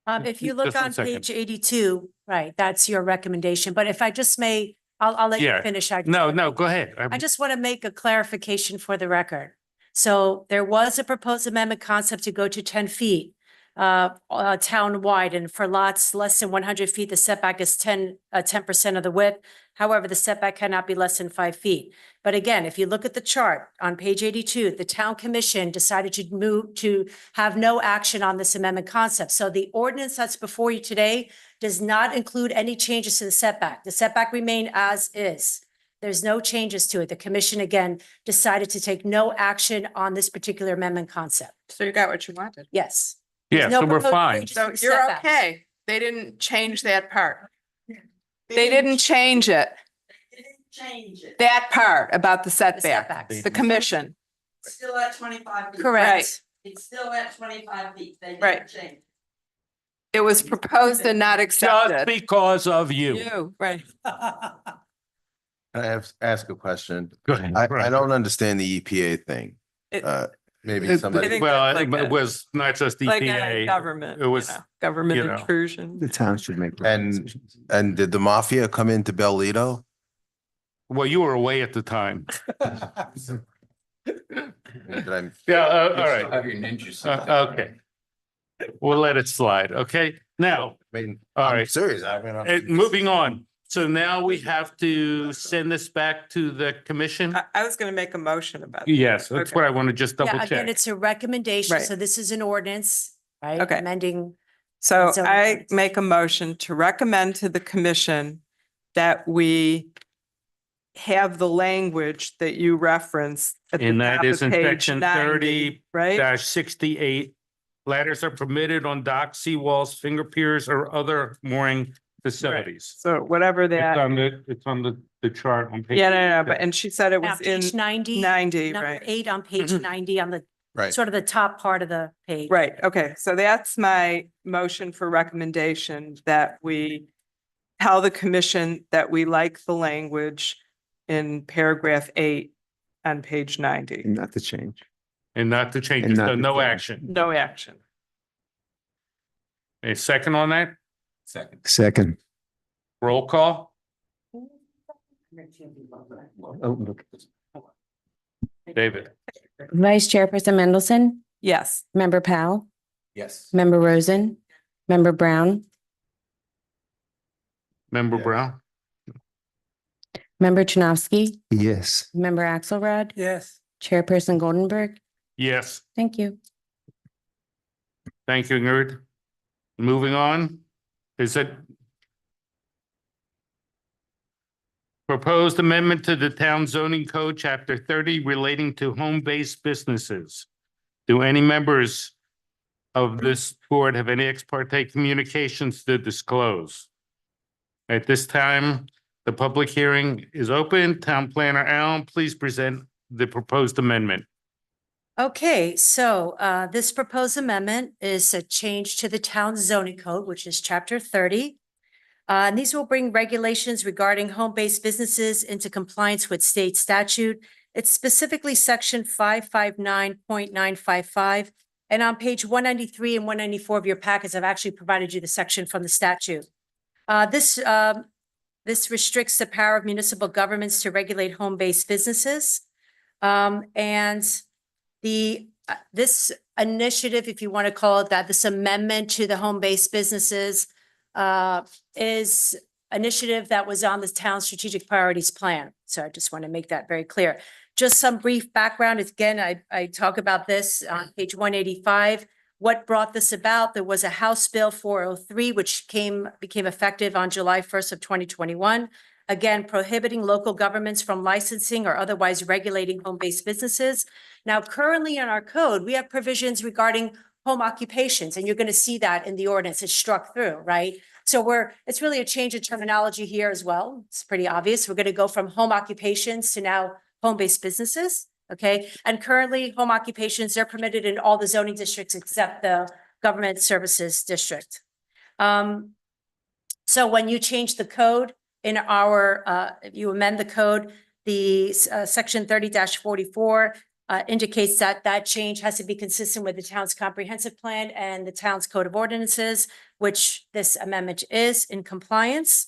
If you look Just one on second. page 82, right, that's your recommendation. But if I just may, I'll let you Yeah. finish. No, go ahead. I just want to make a clarification for the record. So there was a proposed amendment concept to go to 10 feet town-wide, and for lots less than 100 feet, the setback is 10% of the width. However, the setback cannot be less than 5 feet. But again, if you look at the chart on page 82, the town commission decided to move to have no action on this amendment concept. So the ordinance that's before you today does not include any changes to the setback. The setback remain as is. There's no changes to it. The commission, again, decided to take no action on this particular amendment concept. So you got what you wanted. Yes. Yeah, No so we're proposed fine. changes So to you're setbacks. okay. They didn't change that part. They didn't change it. That part about the setback, setbacks. the commission. Still at 25 feet. Correct. It's still at 25 feet. They Right. didn't change. It was proposed and not Just accepted. because of you. You, right. Can I ask a question? Go ahead. I don't understand the EPA thing. It- Maybe somebody. think Well, that's like it was not just Like EPA. government, It was, government you know. intrusion. The town should make. the And- decisions. And did the mafia come into Bellito? well, you were away at the time. Did I- Yeah, all right. Okay. We'll let it slide, okay? Now, I mean, All I'm right. serious. I mean, moving on. So now we have to send this back to the commission? I was gonna make a motion about it. Yes, that's Okay. what I want to just double Yeah, again, check. it's a recommendation. Right. So this is an ordinance, right? Okay. Amending. So zoning I ordinance. make a motion to recommend to the commission that we have the language that you referenced. at the And that top is of in page section 90, Right? 30-68. Ladders are permitted on docks, seawalls, finger piers, or other mooring facilities. So whatever that, It's on the chart on page. yeah, no, but, and she said it Now, was in page 90. 90, Number right? 8 on page 90 on the, Right. sort of the top part of the page. Right, okay, so that's my motion for recommendation that we tell the commission that we like the language in paragraph 8 on page 90. Not to change. And not to change, And it, not so to no change. action. No action. A second on that? Second. Roll call? Oh, David? Vice Chairperson Mendelson, Yes. Member Powell, Yes. Member Rosen, Member Brown, Member Brown? Member Chinovsky, yes. Member Axelrod, Yes. Chairperson Goldenberg. Yes. Thank you. Thank you, Ingrid. Moving on, is it proposed amendment to the town zoning code, chapter 30, relating to home-based businesses? Do any members of this board have any ex parte communications to disclose? At this time, the public hearing is open. Town Planner Allen, please present the proposed amendment. Okay, so this proposed amendment is a change to the town zoning code, which is chapter 30. And these will bring regulations regarding home-based businesses into compliance with state statute. It's specifically section 559.955. And on page 193 and 194 of your packets, I've actually provided you the section from the statute. This restricts the power of municipal governments to regulate home-based businesses. And this initiative, if you want to call it that, this amendment to the home-based businesses is initiative that was on the town strategic priorities plan. So I just want to make that very clear. Just some brief background. Again, I talk about this on page 185. What brought this about? There was a House Bill 403, which became effective on July 1st of 2021. Again, prohibiting local governments from licensing or otherwise regulating home-based businesses. Now, currently in our code, we have provisions regarding home occupations, and you're going to see that in the ordinance. It's struck through, right? So it's really a change of terminology here as well. It's pretty obvious. We're going to go from home occupations to now home-based businesses, okay? And currently, home occupations, they're permitted in all the zoning districts except the government services district. So when you change the code in if you amend the code, the section 30-44 indicates that that change has to be consistent with the town's comprehensive plan and the town's code of ordinances, which this amendment is in compliance.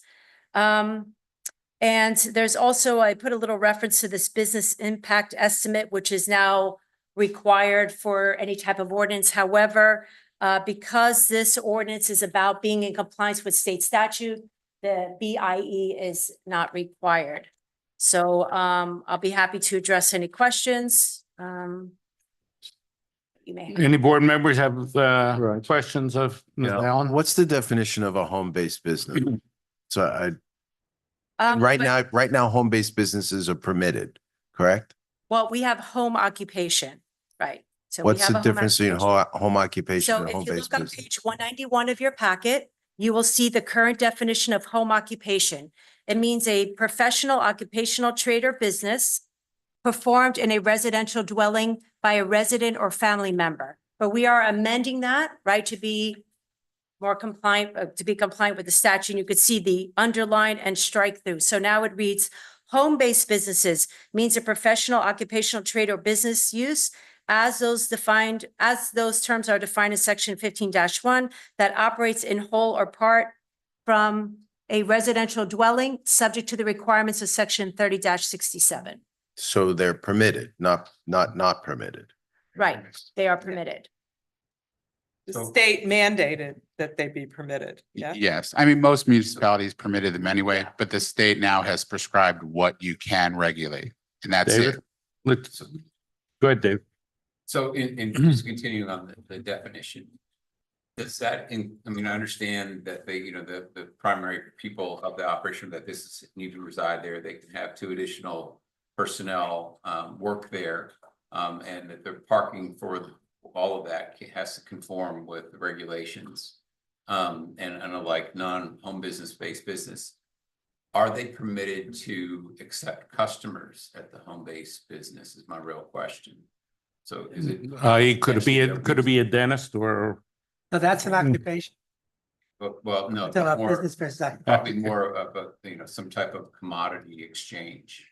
And there's also, I put a little reference to this business impact estimate, which is now required for any type of ordinance. However, because this ordinance is about being in compliance with state statute, the BIE is not required. So I'll be happy to address any questions. You may. Any board members have questions of Ms. Yeah. Allen? What's the definition of a home-based business? So right But- now, home-based businesses are permitted, correct? Well, we have home occupation, right? So we What's have the a home difference between occupation. home occupation So and if you home-based look on business? page 191 of your packet, you will see the current definition of home occupation. It means a professional occupational trade or business performed in a residential dwelling by a resident or family member. But we are amending that, right, to be more compliant, to be compliant with the statute. And you could see the underline and strike through. So now it reads, home-based businesses means a professional occupational trade or business use as those terms are defined in section 15-1 that operates in whole or part from a residential dwelling, subject to the requirements of section 30-67. So they're permitted, not permitted. Right, they are permitted. The state mandated that they be permitted, yeah? Yes, I mean, most municipalities permitted them anyway, but the state now has prescribed what you can regulate, and that's David? it. Let's, go ahead, Dave. So in just continuing on the definition. Does that I mean, I understand that they, the primary people of the operation of that business need to reside there. They can have 2 additional personnel work there. And that the parking for all of that has to conform with the regulations. And unlike non-home business-based business, are they permitted to accept customers at the home-based business is my real question. So is it? Could it be a dentist or? So that's an occupation. Well, no, Still a more, business versus probably more of a, some type of commodity exchange.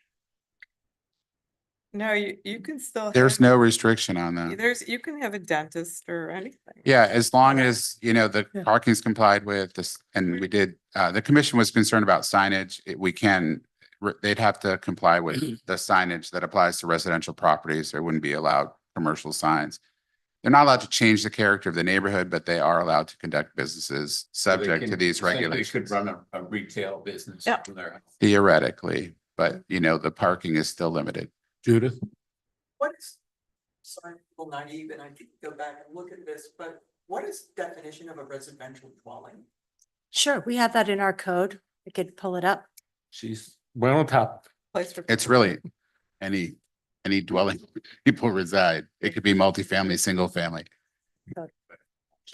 No, you can still. There's have- no restriction on that. You can have a dentist or anything. Yeah, as long as, the parking's complied with this, and we did, the commission was concerned about signage. They'd have to comply with the signage that applies to residential properties. There wouldn't be allowed commercial signs. They're not allowed to change the character of the neighborhood, but they are allowed to conduct businesses subject to these They could regulations run a retail business. Yeah. from their house. theoretically, but the parking is still limited. Judith? What is, sorry, I'm naive and I could go back and look at this, but what is the definition of a residential dwelling? Sure, we have that in our code. We could pull it up. She's well on top. Place for. It's really any dwelling people reside. It could be multifamily, single family. Yeah,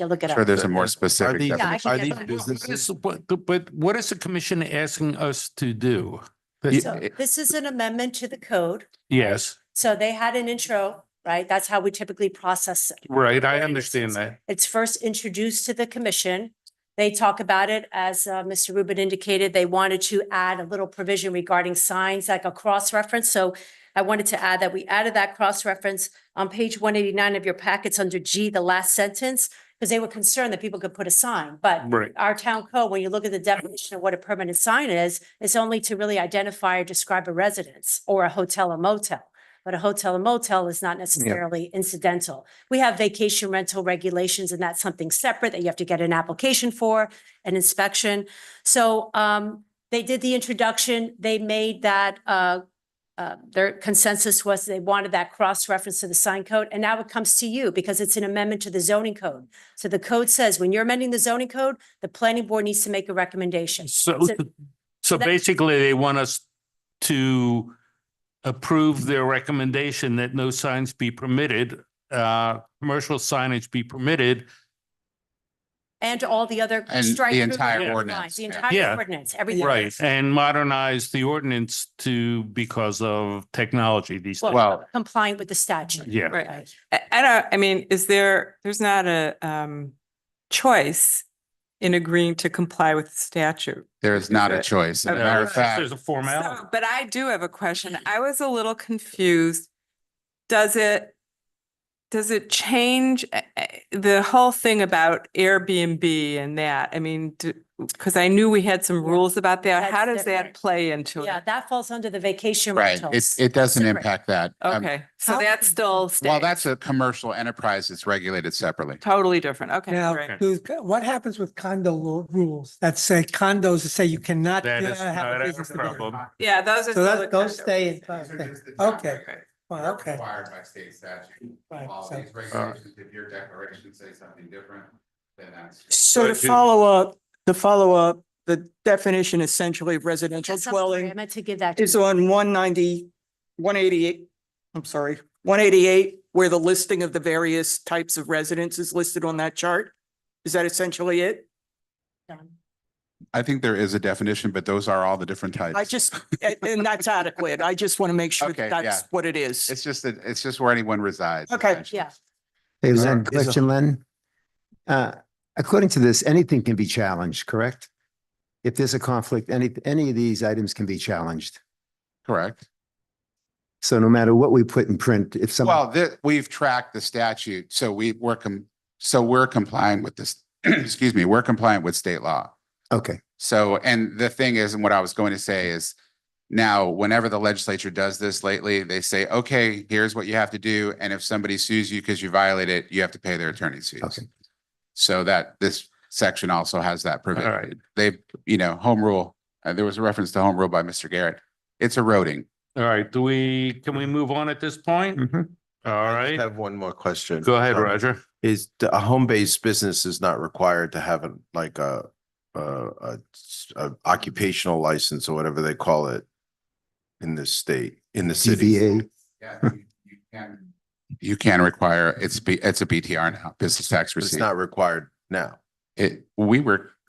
look it Sure, up. there's a more Are specific. these, Yeah, I definition. can are get these them. businesses? But what is the commission asking us to do? So this is an amendment to the code. Yes, So they had an intro, right? That's how we typically process it. right, I understand that. It's first introduced to the commission. They talk about it, as Mr. Rubin indicated, they wanted to add a little provision regarding signs, like a cross-reference. So I wanted to add that we added that cross-reference on page 189 of your packets under G, the last sentence, because they were concerned that people could put a sign. But Right. our town code, when you look at the definition of what a permanent sign is, it's only to really identify or describe a residence or a hotel or motel. But a hotel or motel is not necessarily incidental. We have vacation rental regulations, and that's something separate that you have to get an application for, an inspection. So they did the introduction, they made that, their consensus was they wanted that cross-reference to the sign code, and now it comes to you because it's an amendment to the zoning code. So the code says when you're amending the zoning code, the planning board needs to make a recommendation. So that- basically they want us to approve their recommendation that no signs be permitted, commercial signage be permitted. And all the other. And the strike through entire lines, ordinance, The yeah. entire Yeah. ordinance, everything. Right, and modernize the ordinance because of technology these days. Well, Compliant with the statute. Yeah. Right. I mean, there's not a choice in agreeing to comply with the statute. there is not a choice. As a matter of fact, There's a formality. But I do have a question. I was a little confused. Does it change the whole thing about Airbnb and that? I mean, because I knew we had some rules about that. How That's does that different. play into Yeah, it? that falls under the vacation Right, rentals. it doesn't Separate. impact that. Okay, so How- that's still Well, stays. that's a commercial enterprise that's regulated separately. Totally different. Okay, Now, great. what happens with condo rules that say condos that say you cannot That is have not a a business together? problem. Yeah, those are. So still the those condos. stay in. These are just the Okay, Okay. well, okay. Required by state statute. Right, All so- these regulations, if your declaration says something different, then that's. So to But- follow up, the definition essentially of residential Yes, I'm sorry, I dwelling meant to give that. to is you. on 188, I'm sorry, 188, where the listing of the various types of residence is listed on that chart. Is that essentially it? Done. I think there is a definition, but those are all the different types. And that's adequate. I just want to make sure Okay, that yeah. that's what it is. It's just where anyone resides. Okay. essentially. Yeah. Hey, Is Len, a- question, Len. According to this, anything can be challenged, correct? If there's a conflict, any of these items can be challenged. Correct. So no matter what we put in print, if some, Well, we've tracked the statute, so we're complying with this, excuse me, we're compliant with state law. okay, So, and the thing is, and what I was going to say is, now, whenever the legislature does this lately, they say, okay, here's what you have to do. And if somebody sues you because you violate it, you have to pay their attorney's fees. Okay. So that this section also has that All right. provision. They, home rule, there was a reference to home rule by Mr. Garrett. It's eroding. All right, can we move on at this point? Mhm. All I right, just have one more question. go ahead, Um, Roger. Is a home-based business is not required to have a occupational license or whatever they call it in this state, in the city? CBA, Yeah, you can require, it's a BTR now, business tax But it's receipt. not required now.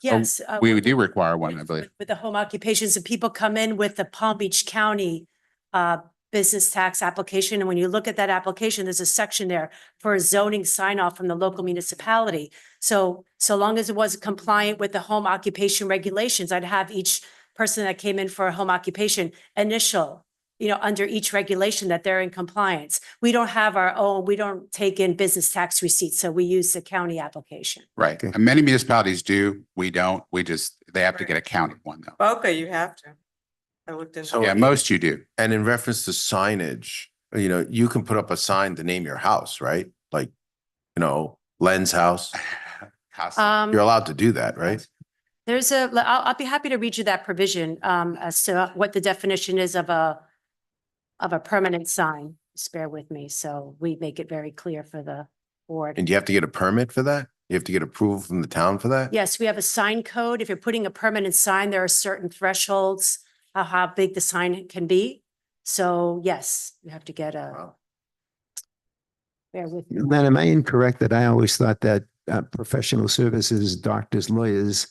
Yes. We do require one, I believe. With the home occupations, and people come in with the Palm Beach County business tax application. And when you look at that application, there's a section there for a zoning sign off from the local municipality. So long as it was compliant with the home occupation regulations, I'd have each person that came in for a home occupation initial, under each regulation that they're in compliance. We don't have our own, we don't take in business tax receipts, so we use the county application. Right. Okay. And many municipalities do. We don't. They have to get a county one though. Boca, you have to. I looked into. So- Yeah, most you do. And in reference to signage, you can put up a sign to name your house, right? Like, Len's house. You're allowed to do that, right? I'll be happy to read you that provision as to what the definition is of a permanent sign. Just bear with me. So we make it very clear for the board. And you have to get a permit for that? You have to get approval from the town for that? Yes, we have a sign code. If you're putting a permanent sign, there are certain thresholds of how big the sign can be. So yes, you have to get Wow. bear with me. Len, am I incorrect that I always thought that professional services, doctors, lawyers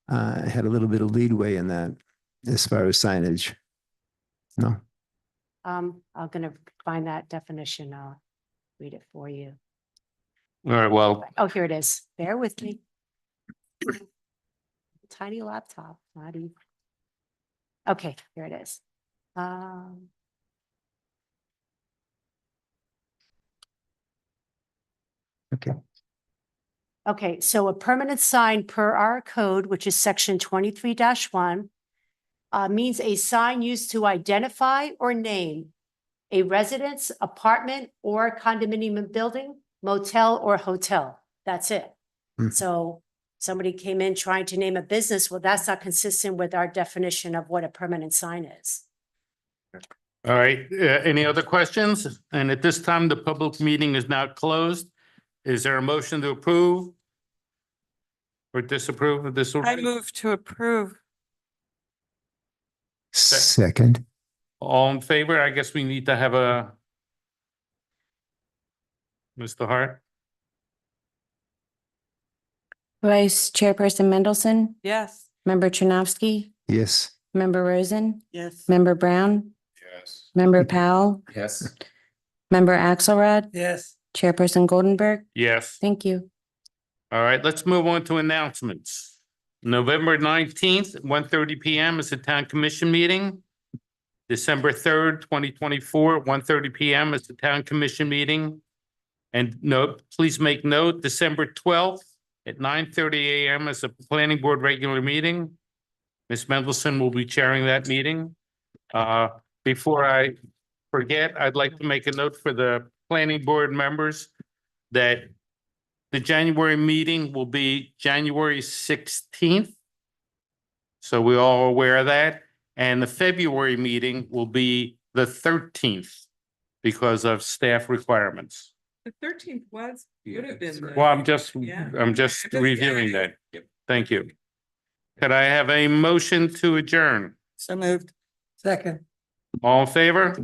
had a little bit of leadway in that as far as signage? No? I'm gonna find that definition. I'll read it for you. All right, well, Oh, here it is. Bear with me. Tiny laptop, not even. Okay, here it is. Okay. Okay, so a permanent sign per our code, which is section 23-1, means a sign used to identify or name a residence, apartment, or condominium building, motel, or hotel. That's it. Hmm. So somebody came in trying to name a business, well, that's not consistent with our definition of what a permanent sign is. all right, any other questions? And at this time, the public meeting is now closed. Is there a motion to approve or disapprove of this? I move to approve. Second. All in favor? I guess we need to have a Mr. Hart? Vice Chairperson Mendelson, Yes. Member Chernovsky, Yes. Member Rosen, Yes. Member Brown, Yes. Member Powell, Yes. Member Axelrod, Yes. Chairperson Goldenberg. Yes. Thank you. All right, let's move on to announcements. November 19th, 1:30 PM is the Town Commission meeting. December 3rd, 2024, 1:30 PM is the Town Commission meeting. And note, please make note, December 12th at 9:30 a.m. as a planning board regular meeting. Ms. Mendelson will be chairing that meeting. Before I forget, I'd like to make a note for the planning board members that the January meeting will be January 16th. So we're all aware of that. And the February meeting will be the 13th because of staff requirements. The 13th would have been. the- Well, I'm just Yeah. reviewing that. Yep. Thank you. Could I have a motion to adjourn? So moved. Second. All in favor?